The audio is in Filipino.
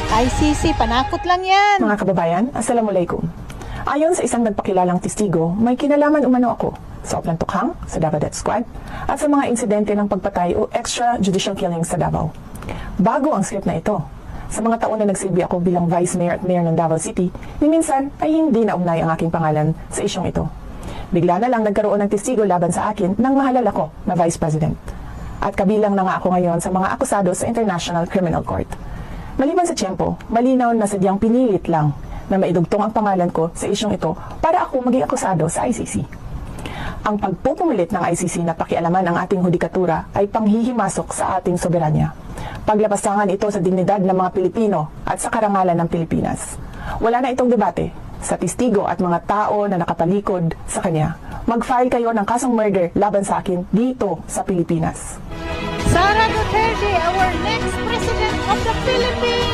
ICC, panakot lang yan. Mga kababayan, Assalamualaikum. Ayon sa isang nagpakilalang testigo, may kinalaman umano ako sa Oplan Tukhang, sa Davao Death Squad, at sa mga insidente ng pagpatay o extrajudicial killings sa Davao. Bago ang script na ito, sa mga taon na nagsilbi ako bilang Vice Mayor at Mayor ng Davao City, ni minsan ay hindi naugnay ang aking pangalan sa isyong ito. Bigla na lang nagkaroon ng testigo laban sa akin nang mahalal ako na Vice President. At kabilang na nga ako ngayon sa mga akusado sa International Criminal Court. Maliban sa tiyempo, malinaw na sadyang pinilit lang na maidugtong ang pangalan ko sa isyong ito para ako maging akusado sa ICC. Ang pagpupumilit ng ICC na pakialaman ang ating hudikatura ay panghihimasok sa ating soberanya. Paglapastangan ito sa dignidad ng mga Pilipino at sa karangalan ng Pilipinas. Wala na itong debate sa testigo at mga tao na nakapalikod sa kanya. Mag-file kayo ng kasong murder laban sa akin dito sa Pilipinas. Sara Duterte, our next President of the Philippines!